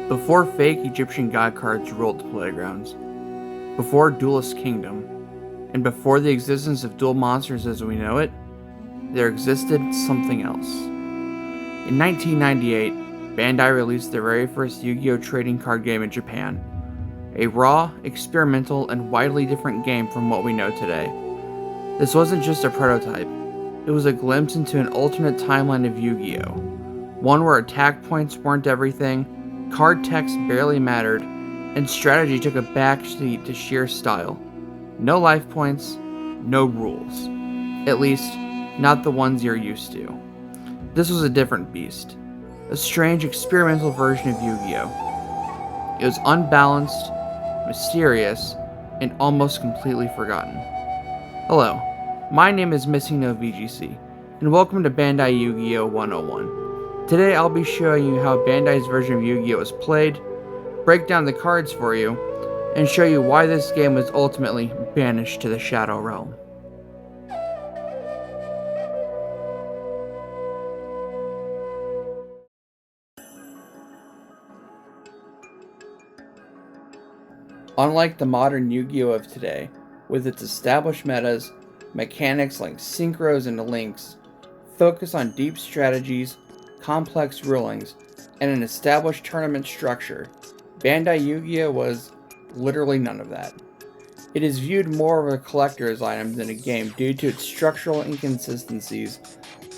Before fake Egyptian god cards ruled the playgrounds, before Duelist Kingdom, and before the existence of duel monsters as we know it, there existed something else. In 1998, Bandai released their very first Yu-Gi-Oh trading card game in Japan, a raw, experimental, and widely different game from what we know today. This wasn't just a prototype, it was a glimpse into an alternate timeline of Yu-Gi-Oh! One where attack points weren't everything, card text barely mattered, and strategy took a backseat to sheer style. No life points, no rules. At least, not the ones you're used to. This was a different beast. A strange experimental version of Yu-Gi-Oh! It was unbalanced, mysterious, and almost completely forgotten. Hello, my name is Missing No VGC, and welcome to Bandai Yu-Gi-Oh 101. Today I'll be showing you how Bandai's version of Yu-Gi-Oh is played, break down the cards for you, and show you why this game was ultimately banished to the Shadow Realm. Unlike the modern Yu-Gi-Oh of today, with its established metas, mechanics like synchros and links, focus on deep strategies, complex rulings, and an established tournament structure, Bandai Yu-Gi-Oh was literally none of that. It is viewed more of a collector's item than a game due to its structural inconsistencies,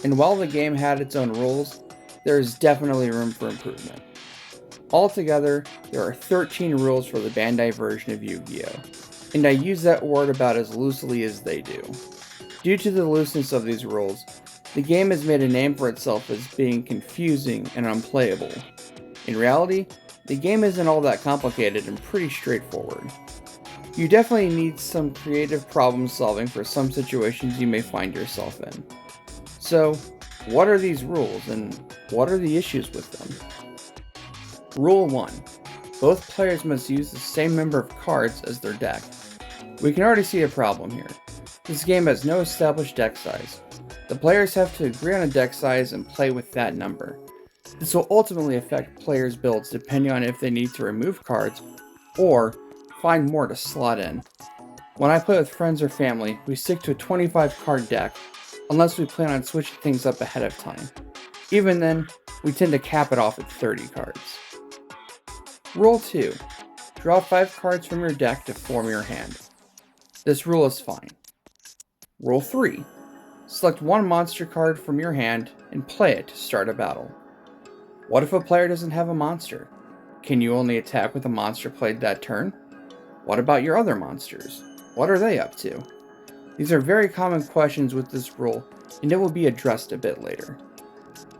and while the game had its own rules, there is definitely room for improvement. Altogether, there are 13 rules for the Bandai version of Yu-Gi-Oh! And I use that word about as loosely as they do. Due to the looseness of these rules, the game has made a name for itself as being confusing and unplayable. In reality, the game isn't all that complicated and pretty straightforward. You definitely need some creative problem solving for some situations you may find yourself in. So, what are these rules and what are the issues with them? Rule 1. Both players must use the same number of cards as their deck. We can already see a problem here. This game has no established deck size. The players have to agree on a deck size and play with that number. This will ultimately affect players' builds depending on if they need to remove cards or find more to slot in. When I play with friends or family, we stick to a 25 card deck unless we plan on switching things up ahead of time. Even then, we tend to cap it off at 30 cards. Rule 2. Draw 5 cards from your deck to form your hand. This rule is fine. Rule 3. Select one monster card from your hand and play it to start a battle. What if a player doesn't have a monster? Can you only attack with a monster played that turn? What about your other monsters? What are they up to? These are very common questions with this rule, and it will be addressed a bit later.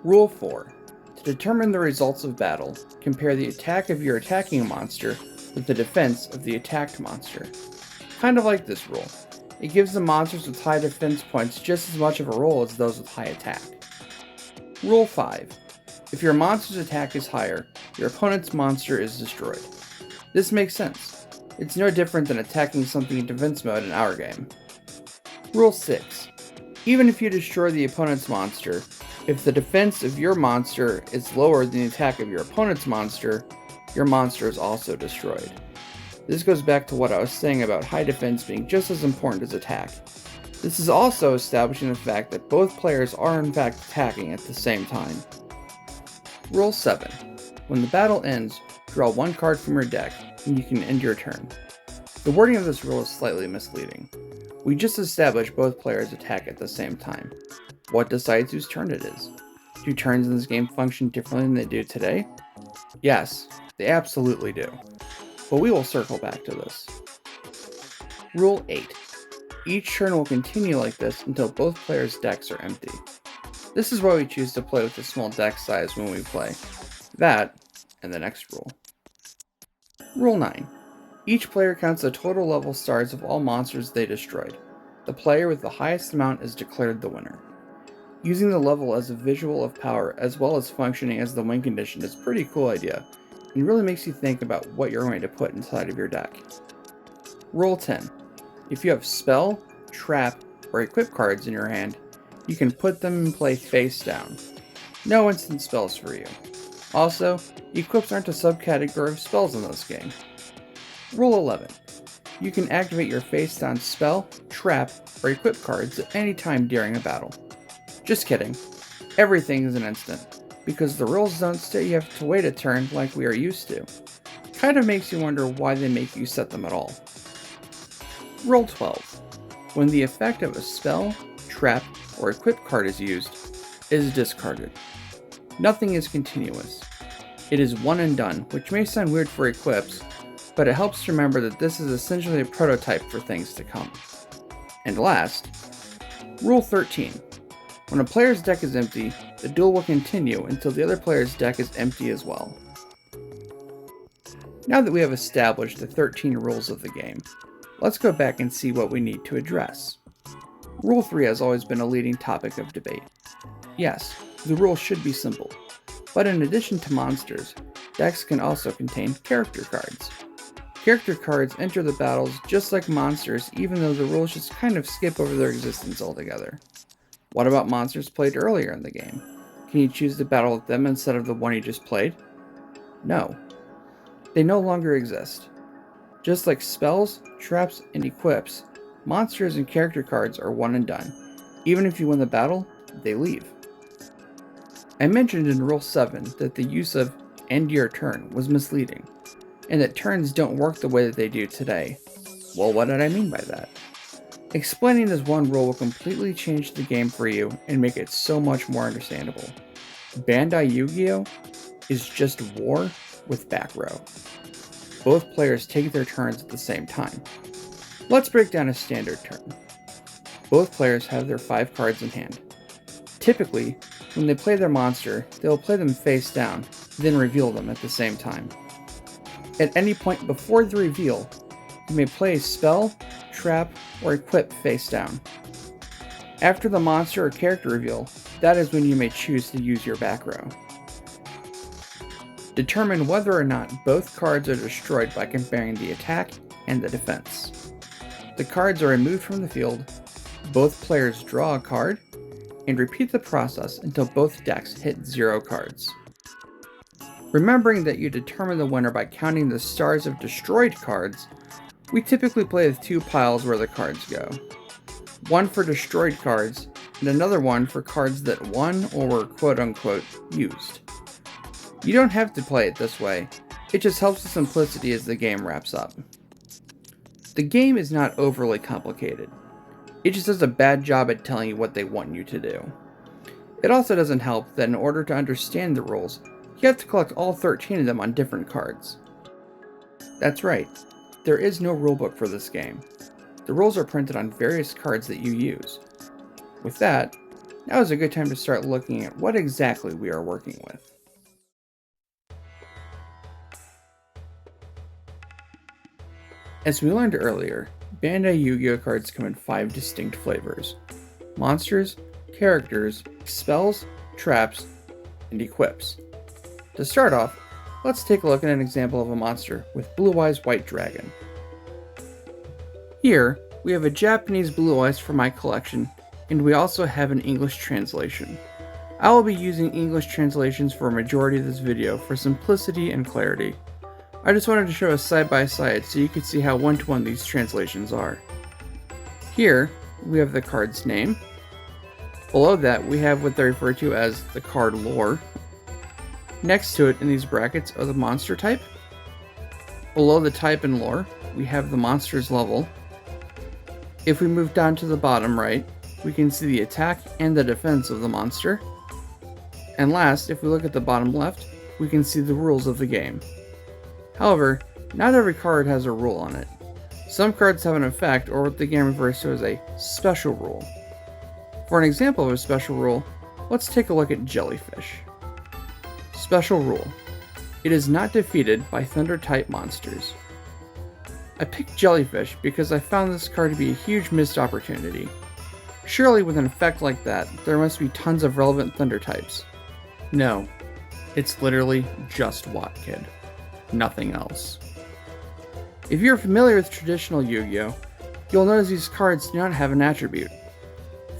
Rule 4. To determine the results of battle, compare the attack of your attacking monster with the defense of the attacked monster. Kind of like this rule. It gives the monsters with high defense points just as much of a role as those with high attack. Rule 5. If your monster's attack is higher, your opponent's monster is destroyed. This makes sense. It's no different than attacking something in defense mode in our game. Rule 6. Even if you destroy the opponent's monster, if the defense of your monster is lower than the attack of your opponent's monster, your monster is also destroyed. This goes back to what I was saying about high defense being just as important as attack. This is also establishing the fact that both players are in fact attacking at the same time. Rule 7. When the battle ends, draw one card from your deck, and you can end your turn. The wording of this rule is slightly misleading. We just established both players attack at the same time. What decides whose turn it is? Do turns in this game function differently than they do today? Yes, they absolutely do. But we will circle back to this. Rule 8. Each turn will continue like this until both players' decks are empty. This is why we choose to play with a small deck size when we play. That, and the next rule. Rule 9. Each player counts the total level stars of all monsters they destroyed. The player with the highest amount is declared the winner. Using the level as a visual of power as well as functioning as the win condition is a pretty cool idea, and really makes you think about what you're going to put inside of your deck. Rule 10. If you have spell, trap, or equip cards in your hand, you can put them in play face down. No instant spells for you. Also, equips aren't a subcategory of spells in this game. Rule 11. You can activate your face-down spell, trap, or equip cards at any time during a battle. Just kidding. Everything is an instant, because the rules don't say you have to wait a turn like we are used to. Kind of makes you wonder why they make you set them at all. Rule 12. When the effect of a spell, trap, or equip card is used, it is discarded. Nothing is continuous. It is one and done, which may sound weird for equips, but it helps to remember that this is essentially a prototype for things to come. And last, Rule 13. When a player's deck is empty, the duel will continue until the other player's deck is empty as well. Now that we have established the 13 rules of the game, let's go back and see what we need to address. Rule 3 has always been a leading topic of debate. Yes, the rules should be simple, but in addition to monsters, decks can also contain character cards. Character cards enter the battles just like monsters, even though the rules just kind of skip over their existence altogether. What about monsters played earlier in the game? Can you choose to battle with them instead of the one you just played? No. They no longer exist. Just like spells, traps, and equips, monsters and character cards are one and done. Even if you win the battle, they leave. I mentioned in Rule 7 that the use of end your turn was misleading, and that turns don't work the way that they do today. Well, what did I mean by that? Explaining this one rule will completely change the game for you and make it so much more understandable. Bandai Yu-Gi-Oh! Is just war with back row. Both players take their turns at the same time. Let's break down a standard turn. Both players have their 5 cards in hand. Typically, when they play their monster, they will play them face down, then reveal them at the same time. At any point before the reveal, you may play a spell, trap, or equip face down. After the monster or character reveal, that is when you may choose to use your back row. Determine whether or not both cards are destroyed by comparing the attack and the defense. The cards are removed from the field, both players draw a card, and repeat the process until both decks hit 0 cards. Remembering that you determine the winner by counting the stars of destroyed cards, we typically play with 2 piles where the cards go. One for destroyed cards, and another one for cards that won or were quote-unquote used. You don't have to play it this way, it just helps with simplicity as the game wraps up. The game is not overly complicated. It just does a bad job at telling you what they want you to do. It also doesn't help that in order to understand the rules, you have to collect all 13 of them on different cards. That's right, there is no rulebook for this game. The rules are printed on various cards that you use. With that, now is a good time to start looking at what exactly we are working with. As we learned earlier, Bandai Yu-Gi-Oh cards come in 5 distinct flavors: monsters, characters, spells, traps, and equips. To start off, let's take a look at an example of a monster with Blue Eyes White Dragon. Here, we have a Japanese Blue Eyes for my collection, and we also have an English translation. I will be using English translations for a majority of this video for simplicity and clarity. I just wanted to show us side by side so you could see how one-to-one these translations are. Here, we have the card's name. Below that, we have what they refer to as the card lore. Next to it in these brackets are the monster type. Below the type and lore, we have the monster's level. If we move down to the bottom right, we can see the attack and the defense of the monster. And last, if we look at the bottom left, we can see the rules of the game. However, not every card has a rule on it. Some cards have an effect, or what the game refers to as a special rule. For an example of a special rule, let's take a look at Jellyfish. Special rule: it is not defeated by Thunder-type monsters. I picked Jellyfish because I found this card to be a huge missed opportunity. Surely with an effect like that, there must be tons of relevant Thunder types. No, it's literally just Watkid. Nothing else. If you're familiar with traditional Yu-Gi-Oh, you'll notice these cards do not have an attribute.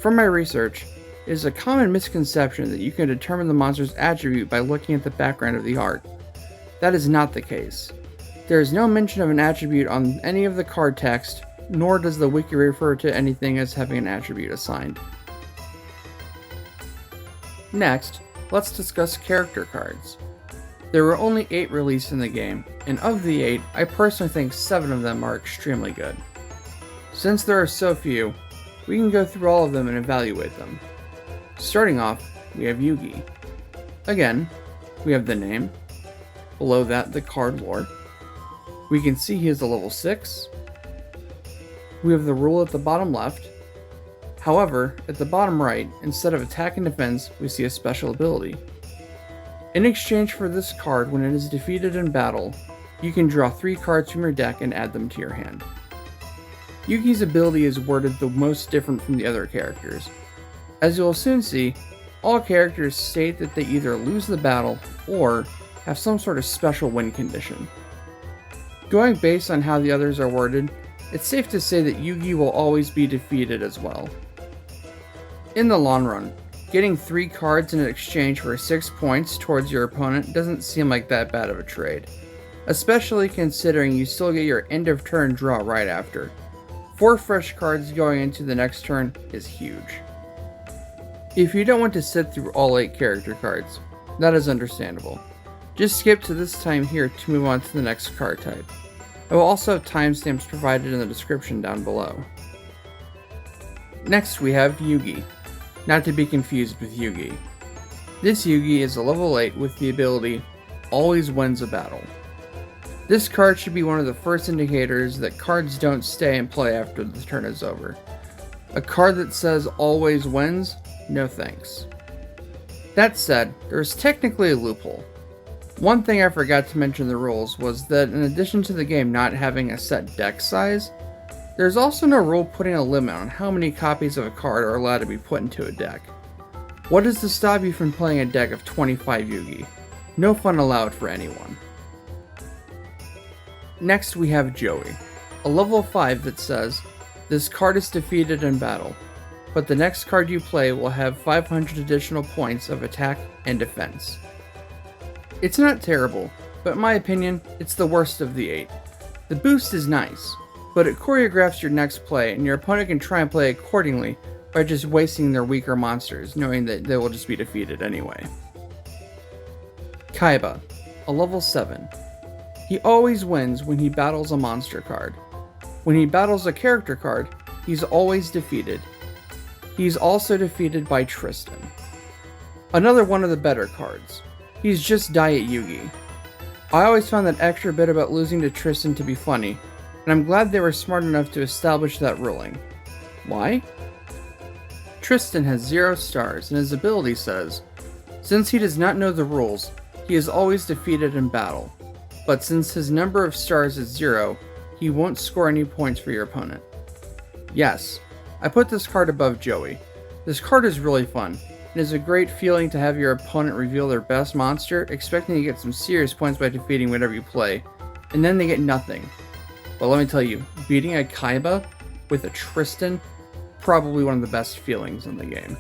From my research, It is a common misconception that you can determine the monster's attribute by looking at the background of the art. That is not the case. There is no mention of an attribute on any of the card text, nor does the wiki refer to anything as having an attribute assigned. Next, let's discuss character cards. There were only 8 released in the game, and of the 8, I personally think 7 of them are extremely good. Since there are so few, we can go through all of them and evaluate them. Starting off, we have Yugi. Again, we have the name. Below that, the card lore. We can see he is a level 6. We have the rule at the bottom left. However, at the bottom right, instead of attack and defense, we see a special ability. In exchange for this card, when it is defeated in battle, you can draw 3 cards from your deck and add them to your hand. Yugi's ability is worded the most different from the other characters. As you will soon see, all characters state that they either lose the battle or have some sort of special win condition. Going based on how the others are worded, it's safe to say that Yugi will always be defeated as well. In the long run, getting 3 cards in exchange for 6 points towards your opponent doesn't seem like that bad of a trade, especially considering you still get your end of turn draw right after. 4 fresh cards going into the next turn is huge. If you don't want to sit through all 8 character cards, that is understandable. Just skip to this time here to move on to the next card type. I will also have timestamps provided in the description down below. Next we have Yugi, not to be confused with Yugi. This Yugi is a level 8 with the ability Always Wins a Battle. This card should be one of the first indicators that cards don't stay in play after the turn is over. A card that says Always Wins? No thanks. That said, there is technically a loophole. One thing I forgot to mention in the rules was that in addition to the game not having a set deck size, there's also no rule putting a limit on how many copies of a card are allowed to be put into a deck. What is to stop you from playing a deck of 25 Yugi? No fun allowed for anyone. Next we have Joey, a level 5 that says, this card is defeated in battle, but the next card you play will have 500 additional points of attack and defense. It's not terrible, but in my opinion, it's the worst of the 8. The boost is nice, but it choreographs your next play and your opponent can try and play accordingly by just wasting their weaker monsters, knowing that they will just be defeated anyway. Kaiba, a level 7. He always wins when he battles a monster card. When he battles a character card, he's always defeated. He's also defeated by Tristan. Another one of the better cards. He's just Diet Yugi. I always found that extra bit about losing to Tristan to be funny, and I'm glad they were smart enough to establish that ruling. Why? Tristan has 0 stars, and his ability says, since he does not know the rules, he is always defeated in battle, but since his number of stars is 0, he won't score any points for your opponent. Yes, I put this card above Joey. This card is really fun. It is a great feeling to have your opponent reveal their best monster, expecting to get some serious points by defeating whatever you play, and then they get nothing. But let me tell you, beating a Kaiba with a Tristan, probably one of the best feelings in the game.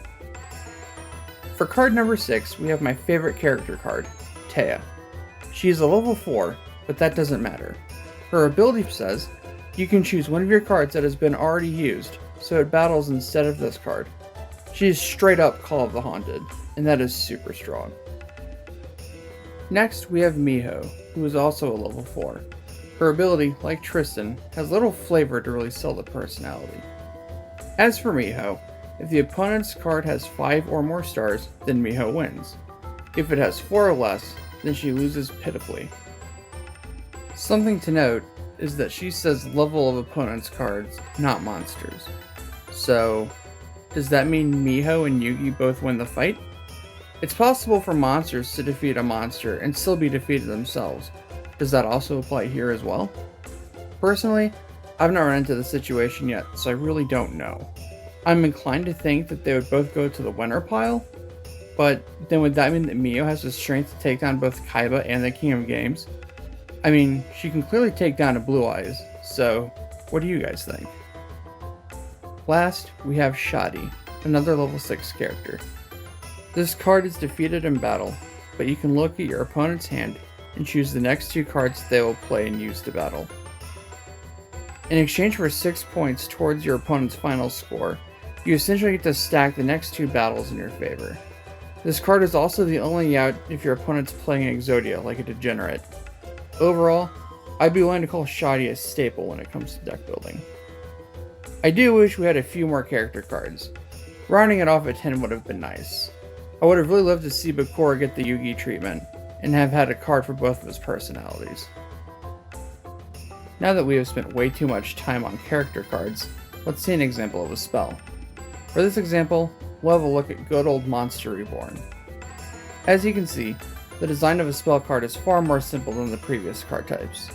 For card number 6, we have my favorite character card, Taya. She is a level 4, but that doesn't matter. Her ability says, you can choose one of your cards that has been already used, so it battles instead of this card. She is straight up Call of the Haunted, and that is super strong. Next, we have Miho, who is also a level 4. Her ability, like Tristan, has little flavor to really sell the personality. As for Miho, if the opponent's card has 5 or more stars, then Miho wins. If it has 4 or less, then she loses pitifully. Something to note is that she says level of opponent's cards, not monsters. So, does that mean Miho and Yugi both win the fight? It's possible for monsters to defeat a monster and still be defeated themselves. Does that also apply here as well? Personally, I've not run into the situation yet, so I really don't know. I'm inclined to think that they would both go to the winner pile, but then would that mean that Miho has the strength to take down both Kaiba and the King of Games? I mean, she can clearly take down a Blue Eyes, so what do you guys think? Last, we have Shadi, another level 6 character. This card is defeated in battle, but you can look at your opponent's hand and choose the next 2 cards they will play and use to battle. In exchange for 6 points towards your opponent's final score, you essentially get to stack the next 2 battles in your favor. This card is also the only out if your opponent's playing an Exodia like a degenerate. Overall, I'd be willing to call Shoddy a staple when it comes to deck building. I do wish we had a few more character cards. Rounding it off at 10 would have been nice. I would have really loved to see Bakura get the Yugi treatment, and have had a card for both of his personalities. Now that we have spent way too much time on character cards, let's see an example of a spell. For this example, we'll have a look at good old Monster Reborn. As you can see, the design of a spell card is far more simple than the previous card types.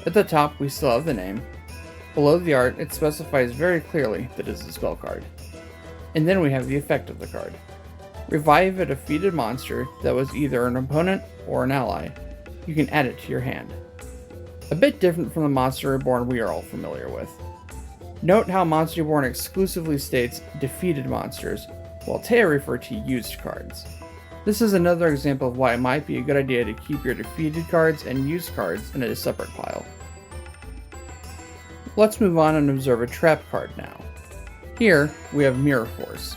At the top, we still have the name. Below the art, it specifies very clearly that it is a spell card. And then we have the effect of the card. Revive a defeated monster that was either an opponent or an ally. You can add it to your hand. A bit different from the Monster Reborn we are all familiar with. Note how Monster Reborn exclusively states defeated monsters, while Teo refer to used cards. This is another example of why it might be a good idea to keep your defeated cards and used cards in a separate pile. Let's move on and observe a trap card now. Here, we have Mirror Force,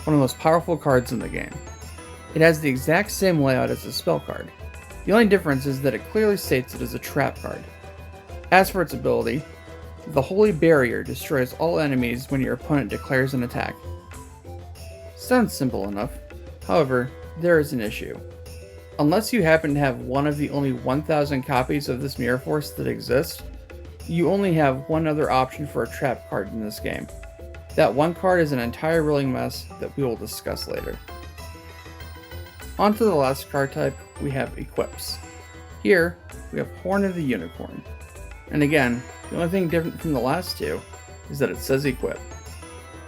one of the most powerful cards in the game. It has the exact same layout as a spell card. The only difference is that it clearly states it is a trap card. As for its ability, the Holy Barrier destroys all enemies when your opponent declares an attack. Sounds simple enough. However, there is an issue. Unless you happen to have one of the only 1,000 copies of this Mirror Force that exist, you only have one other option for a trap card in this game. That one card is an entire rolling mess that we will discuss later. On to the last card type, we have Equips. Here, we have Horn of the Unicorn. And again, the only thing different from the last two is that it says Equip.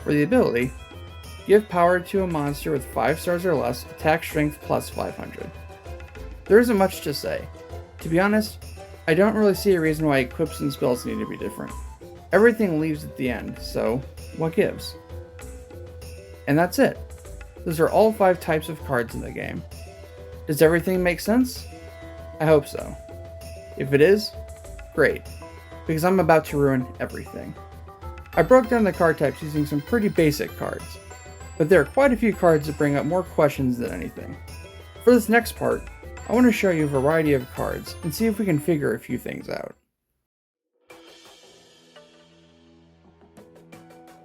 For the ability, give power to a monster with 5 stars or less, attack strength plus 500. There isn't much to say. To be honest, I don't really see a reason why equips and spells need to be different. Everything leaves at the end, so what gives? And that's it. Those are all 5 types of cards in the game. Does everything make sense? I hope so. If it is, great, because I'm about to ruin everything. I broke down the card types using some pretty basic cards, but there are quite a few cards that bring up more questions than anything. For this next part, I want to show you a variety of cards and see if we can figure a few things out.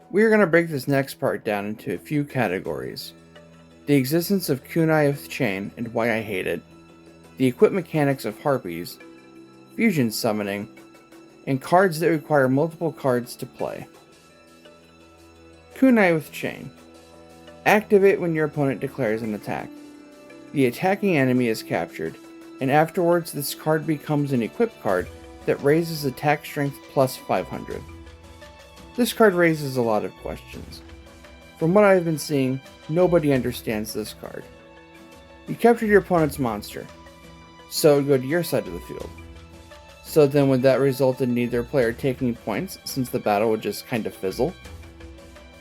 We are going to break this next part down into a few categories. The existence of Kunai of Chain and why I hate it, the equip mechanics of Harpies, fusion summoning, and cards that require multiple cards to play. Kunai with Chain. Activate when your opponent declares an attack. The attacking enemy is captured, and afterwards this card becomes an equip card that raises attack strength plus 500. This card raises a lot of questions. From what I've been seeing, nobody understands this card. You captured your opponent's monster, so it would go to your side of the field. So then would that result in neither player taking points, since the battle would just kind of fizzle?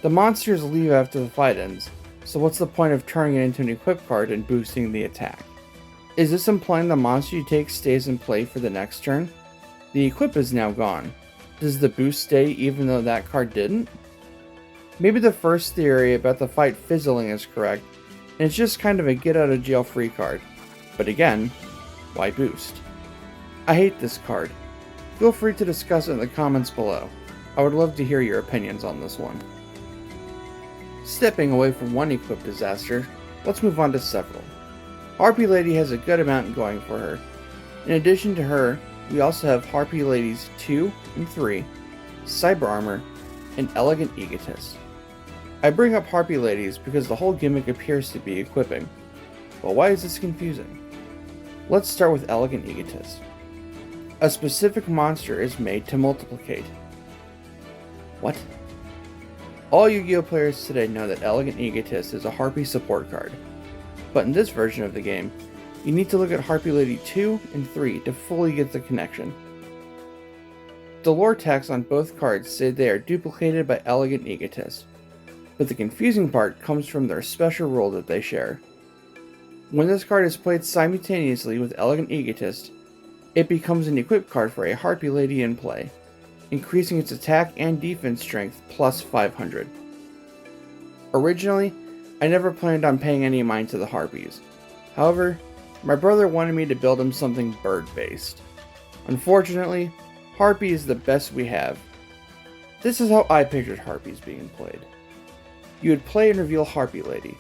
The monsters leave after the fight ends, so what's the point of turning it into an equip card and boosting the attack? Is this implying the monster you take stays in play for the next turn? The equip is now gone. Does the boost stay even though that card didn't? Maybe the first theory about the fight fizzling is correct, and it's just kind of a get out of jail free card. But again, why boost? I hate this card. Feel free to discuss it in the comments below. I would love to hear your opinions on this one. Stepping away from one equip disaster, let's move on to several. Harpie Lady has a good amount going for her. In addition to her, we also have Harpie Ladies 2 and 3, Cyber Armor, and Elegant Egotist. I bring up Harpie Ladies because the whole gimmick appears to be equipping. But why is this confusing? Let's start with Elegant Egotist. A specific monster is made to multiplicate. What? All Yu-Gi-Oh players today know that Elegant Egotist is a Harpie support card, but in this version of the game, you need to look at Harpie Lady 2 and 3 to fully get the connection. The lore tags on both cards say they are duplicated by Elegant Egotist. but the confusing part comes from their special rule that they share. When this card is played simultaneously with Elegant Egotist, it becomes an equip card for a Harpie Lady in play, increasing its attack and defense strength plus 500. Originally, I never planned on paying any mind to the Harpies. However, my brother wanted me to build him something bird-based. Unfortunately, Harpie is the best we have. This is how I pictured Harpies being played. You would play and reveal Harpie Lady,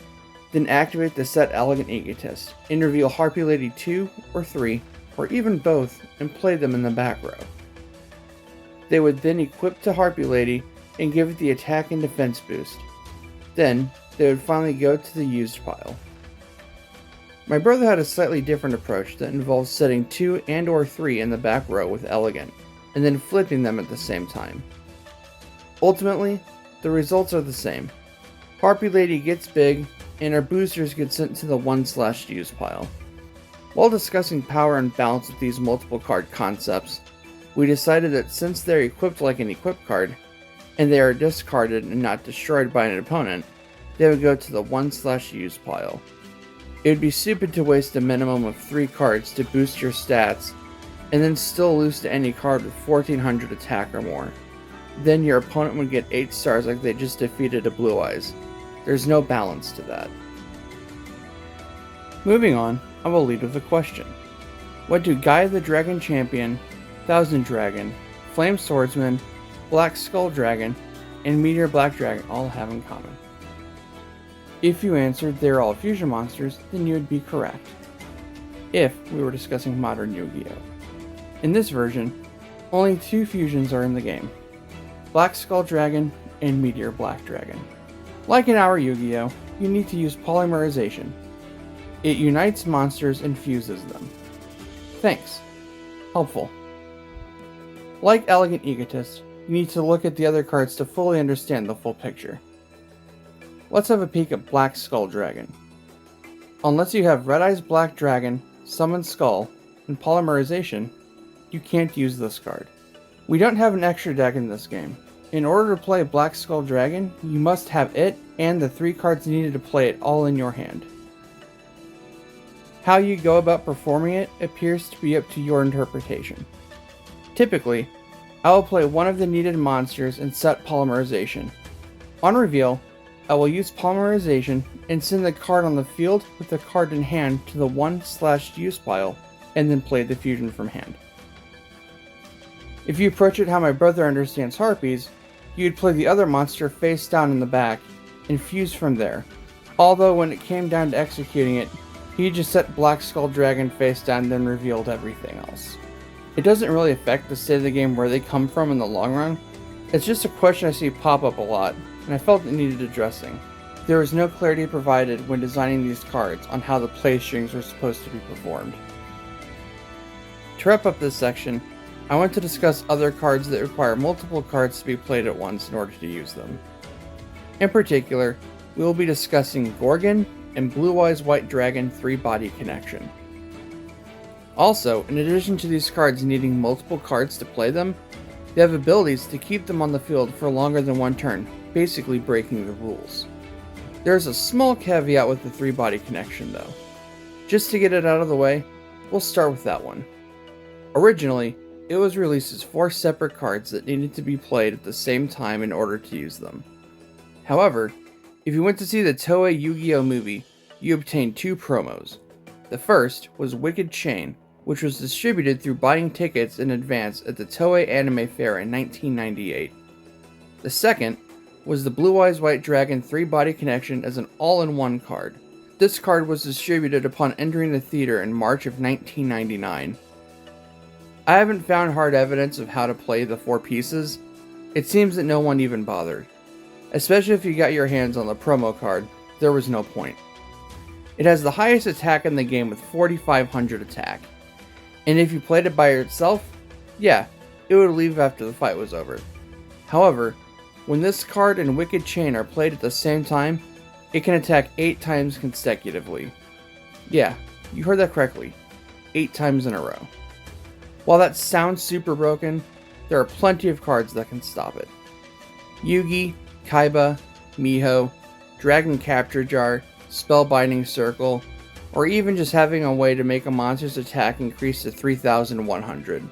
then activate the set Elegant Egotist, and reveal Harpie Lady 2 or 3, or even both, and play them in the back row. They would then equip to Harpie Lady and give it the attack and defense boost. Then, they would finally go to the used pile. My brother had a slightly different approach that involves setting 2 and or 3 in the back row with Elegant, and then flipping them at the same time. Ultimately, the results are the same. Harpie Lady gets big, and our boosters get sent to the 1/use pile. While discussing power and balance with these multiple card concepts, we decided that since they're equipped like an equip card, and they are discarded and not destroyed by an opponent, they would go to the 1/use pile. It would be stupid to waste a minimum of 3 cards to boost your stats, and then still lose to any card with 1400 attack or more. Then your opponent would get 8 stars like they just defeated a Blue Eyes. There's no balance to that. Moving on, I will lead with a question. What do Gaia the Dragon Champion, Thousand Dragon, Flame Swordsman, Black Skull Dragon, and Meteor Black Dragon all have in common? If you answered they're all fusion monsters, then you would be correct. If we were discussing modern Yu-Gi-Oh! In this version, only 2 fusions are in the game. Black Skull Dragon and Meteor Black Dragon. Like in our Yu-Gi-Oh!, you need to use polymerization. It unites monsters and fuses them. Thanks. Helpful. Like Elegant Egotist, you need to look at the other cards to fully understand the full picture. Let's have a peek at Black Skull Dragon. Unless you have Red Eyes Black Dragon, Summon Skull, and Polymerization, you can't use this card. We don't have an extra deck in this game. In order to play Black Skull Dragon, you must have it and the 3 cards needed to play it all in your hand. How you go about performing it appears to be up to your interpretation. Typically, I will play one of the needed monsters and set Polymerization. On reveal, I will use Polymerization and send the card on the field with the card in hand to the 1/use pile, and then play the fusion from hand. If you approach it how my brother understands Harpies, you'd play the other monster face down in the back, and fuse from there. Although when it came down to executing it, he just set Black Skull Dragon face down and then revealed everything else. It doesn't really affect the state of the game where they come from in the long run. It's just a question I see pop up a lot, and I felt it needed addressing. There was no clarity provided when designing these cards on how the play strings were supposed to be performed. To wrap up this section, I want to discuss other cards that require multiple cards to be played at once in order to use them. In particular, we will be discussing Gorgon and Blue Eyes White Dragon 3-body connection. Also, in addition to these cards needing multiple cards to play them, they have abilities to keep them on the field for longer than one turn, basically breaking the rules. There's a small caveat with the 3-body connection though. Just to get it out of the way, we'll start with that one. Originally, it was released as 4 separate cards that needed to be played at the same time in order to use them. However, if you went to see the Toei Yu-Gi-Oh movie, you obtained 2 promos. The first was Wicked Chain, which was distributed through buying tickets in advance at the Toei Anime Fair in 1998. The second was the Blue Eyes White Dragon 3-body connection as an all-in-one card. This card was distributed upon entering the theater in March of 1999. I haven't found hard evidence of how to play the 4 pieces. It seems that no one even bothered. Especially if you got your hands on the promo card, there was no point. It has the highest attack in the game with 4,500 attack. And if you played it by yourself, yeah, it would leave after the fight was over. However, when this card and Wicked Chain are played at the same time, it can attack 8 times consecutively. Yeah, you heard that correctly. 8 times in a row. While that sounds super broken, there are plenty of cards that can stop it. Yugi, Kaiba, Miho, Dragon Capture Jar, Spellbinding Circle, or even just having a way to make a monster's attack increase to 3,100.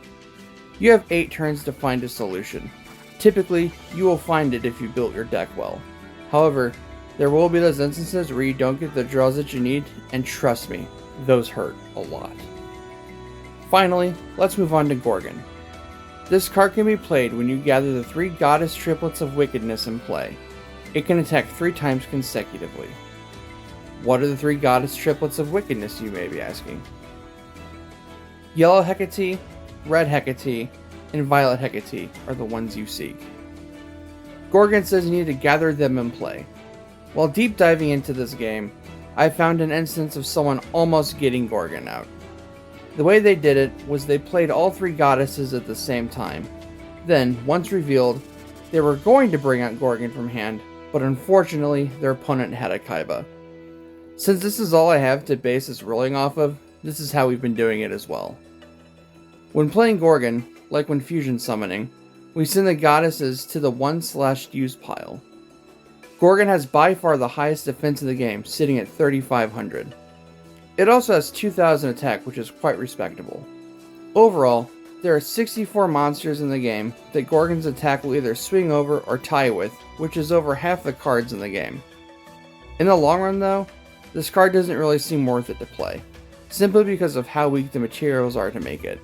You have 8 turns to find a solution. Typically, you will find it if you built your deck well. However, there will be those instances where you don't get the draws that you need, and trust me, those hurt a lot. Finally, let's move on to Gorgon. This card can be played when you gather the 3 Goddess Triplets of Wickedness in play. It can attack 3 times consecutively. What are the 3 Goddess Triplets of Wickedness, you may be asking? Yellow Hecate, Red Hecate, and Violet Hecate are the ones you seek. Gorgon says you need to gather them in play. While deep diving into this game, I found an instance of someone almost getting Gorgon out. The way they did it was they played all 3 goddesses at the same time. Then, once revealed, they were going to bring out Gorgon from hand, but unfortunately their opponent had a Kaiba. Since this is all I have to base this ruling off of, this is how we've been doing it as well. When playing Gorgon, like when fusion summoning, we send the goddesses to the 1/use pile. Gorgon has by far the highest defense in the game, sitting at 3,500. It also has 2,000 attack, which is quite respectable. Overall, there are 64 monsters in the game that Gorgon's attack will either swing over or tie with, which is over half the cards in the game. In the long run though, this card doesn't really seem worth it to play, simply because of how weak the materials are to make it.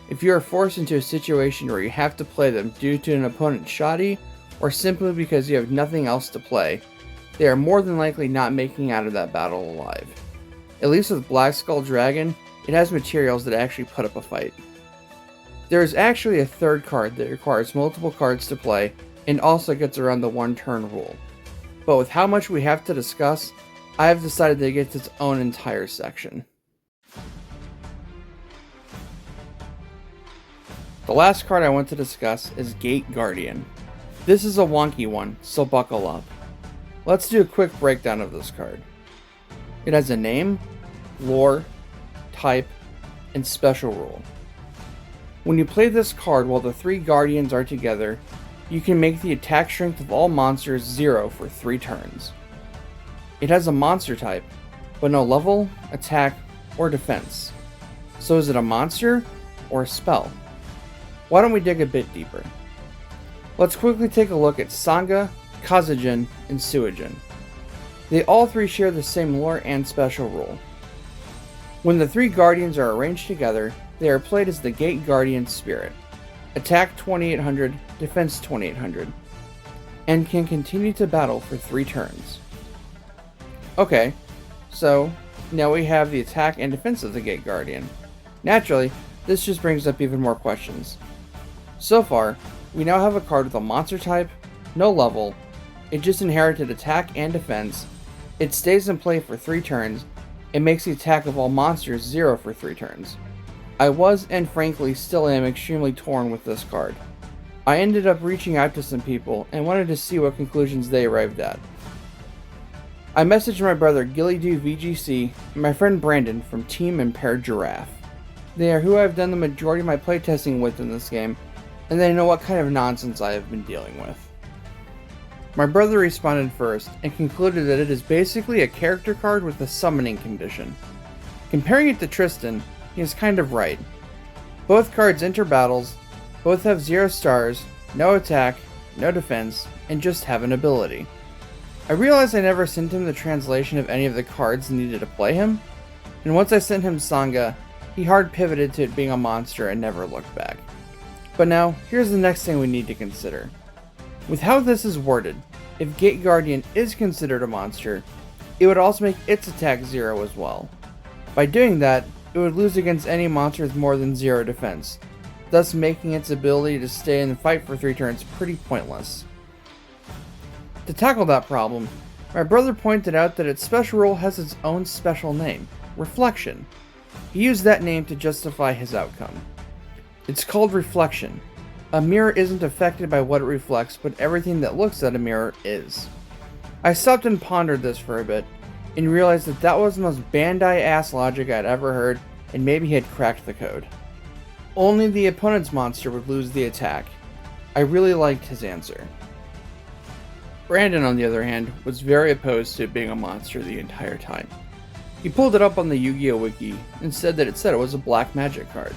If you are forced into a situation where you have to play them due to an opponent's shoddy, or simply because you have nothing else to play, they are more than likely not making out of that battle alive. At least with Black Skull Dragon, it has materials that actually put up a fight. There is actually a third card that requires multiple cards to play and also gets around the 1-turn rule. But with how much we have to discuss, I have decided that it gets its own entire section. The last card I want to discuss is Gate Guardian. This is a wonky one, so buckle up. Let's do a quick breakdown of this card. It has a name, lore, type, and special rule. When you play this card while the 3 guardians are together, you can make the attack strength of all monsters 0 for 3 turns. It has a monster type, but no level, attack, or defense. So is it a monster or a spell? Why don't we dig a bit deeper? Let's quickly take a look at Sangha, Kazujin, and Suijin. They all 3 share the same lore and special rule. When the 3 guardians are arranged together, they are played as the Gate Guardian Spirit, attack 2800, defense 2800, and can continue to battle for 3 turns. Okay, so now we have the attack and defense of the Gate Guardian. Naturally, this just brings up even more questions. So far, we now have a card with a monster type, no level, it just inherited attack and defense, it stays in play for 3 turns, it makes the attack of all monsters 0 for 3 turns. I was, and frankly still am, extremely torn with this card. I ended up reaching out to some people and wanted to see what conclusions they arrived at. I messaged my brother Gillydo VGC and my friend Brandon from Team Impaired Giraffe. They are who I've done the majority of my playtesting with in this game, and they know what kind of nonsense I have been dealing with. My brother responded first and concluded that it is basically a character card with a summoning condition. Comparing it to Tristan, he is kind of right. Both cards enter battles, both have 0 stars, no attack, no defense, and just have an ability. I realized I never sent him the translation of any of the cards needed to play him, and once I sent him Sangha, he hard pivoted to it being a monster and never looked back. But now, here's the next thing we need to consider. With how this is worded, if Gate Guardian is considered a monster, it would also make its attack 0 as well. By doing that, it would lose against any monster with more than 0 defense, thus making its ability to stay in the fight for 3 turns pretty pointless. To tackle that problem, my brother pointed out that its special rule has its own special name, Reflection. He used that name to justify his outcome. It's called Reflection. A mirror isn't affected by what it reflects, but everything that looks at a mirror is. I stopped and pondered this for a bit, and realized that that was the most Bandai ass logic I'd ever heard, and maybe he had cracked the code. Only the opponent's monster would lose the attack. I really liked his answer. Brandon, on the other hand, was very opposed to it being a monster the entire time. He pulled it up on the Yu-Gi-Oh wiki and said that it said it was a black magic card.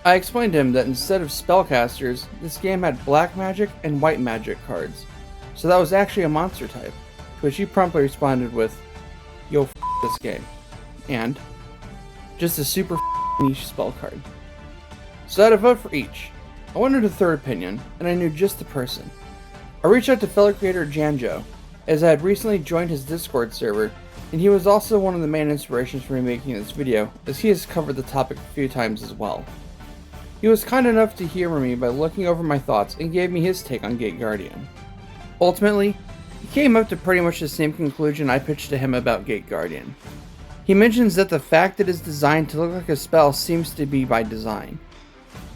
I explained to him that instead of spellcasters, this game had black magic and white magic cards, so that was actually a monster type, to which he promptly responded with, "Yo, f*** this game," and just a super niche spell card. So I had a vote for each. I wanted a third opinion, and I knew just the person. I reached out to fellow creator Janjo, as I had recently joined his Discord server, and he was also one of the main inspirations for me making this video, as he has covered the topic a few times as well. He was kind enough to humor me by looking over my thoughts and gave me his take on Gate Guardian. Ultimately, he came up to pretty much the same conclusion I pitched to him about Gate Guardian. He mentions that the fact it is designed to look like a spell seems to be by design.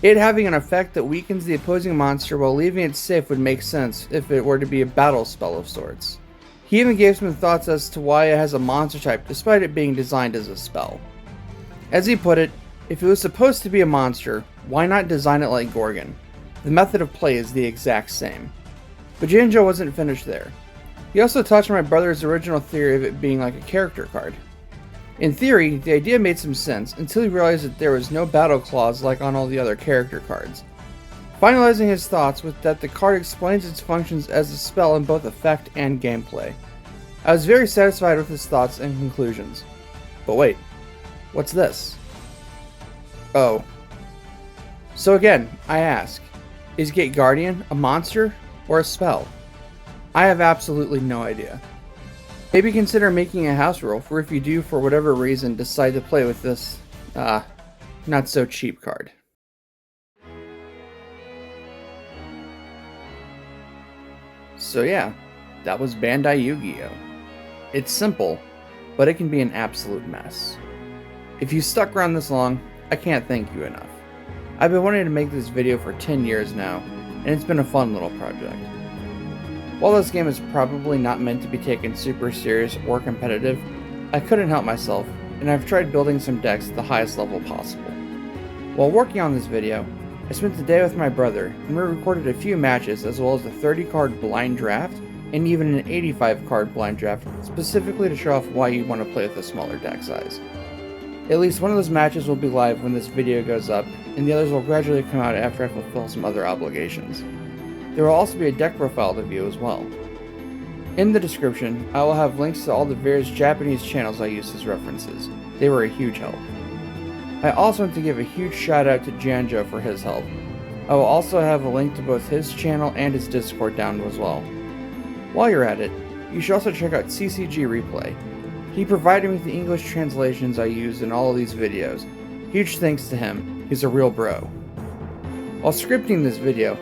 It having an effect that weakens the opposing monster while leaving it safe would make sense if it were to be a battle spell of sorts. He even gave some thoughts as to why it has a monster type despite it being designed as a spell. As he put it, if it was supposed to be a monster, why not design it like Gorgon? The method of play is the exact same. But Janjo wasn't finished there. He also touched on my brother's original theory of it being like a character card. In theory, the idea made some sense until he realized that there was no battle clause like on all the other character cards. Finalizing his thoughts with that the card explains its functions as a spell in both effect and gameplay. I was very satisfied with his thoughts and conclusions. But wait, what's this? Oh. So again, I ask, is Gate Guardian a monster or a spell? I have absolutely no idea. Maybe consider making a house rule for if you do, for whatever reason, decide to play with this, not so cheap card. So yeah, that was Bandai Yu-Gi-Oh! It's simple, but it can be an absolute mess. If you stuck around this long, I can't thank you enough. I've been wanting to make this video for 10 years now, and it's been a fun little project. While this game is probably not meant to be taken super serious or competitive, I couldn't help myself, and I've tried building some decks at the highest level possible. While working on this video, I spent the day with my brother, and we recorded a few matches as well as a 30-card blind draft, and even an 85-card blind draft, specifically to show off why you want to play with a smaller deck size. At least one of those matches will be live when this video goes up, and the others will gradually come out after I fulfill some other obligations. There will also be a deck profile to view as well. In the description, I will have links to all the various Japanese channels I used as references. They were a huge help. I also want to give a huge shout out to Janjo for his help. I will also have a link to both his channel and his Discord down as well. While you're at it, you should also check out CCGReplay. He provided me with the English translations I used in all of these videos. Huge thanks to him, he's a real bro. While scripting this video,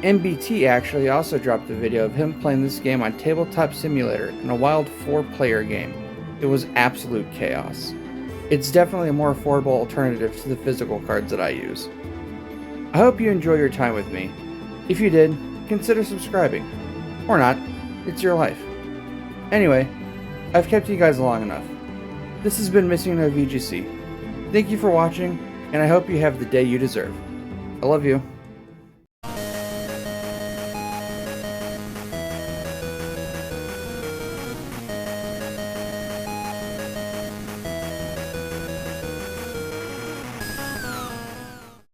MBT actually also dropped a video of him playing this game on Tabletop Simulator in a wild 4-player game. It was absolute chaos. It's definitely a more affordable alternative to the physical cards that I use. I hope you enjoy your time with me. If you did, consider subscribing. Or not, it's your life. Anyway, I've kept you guys long enough. This has been Missing No VGC. Thank you for watching, and I hope you have the day you deserve. I love you.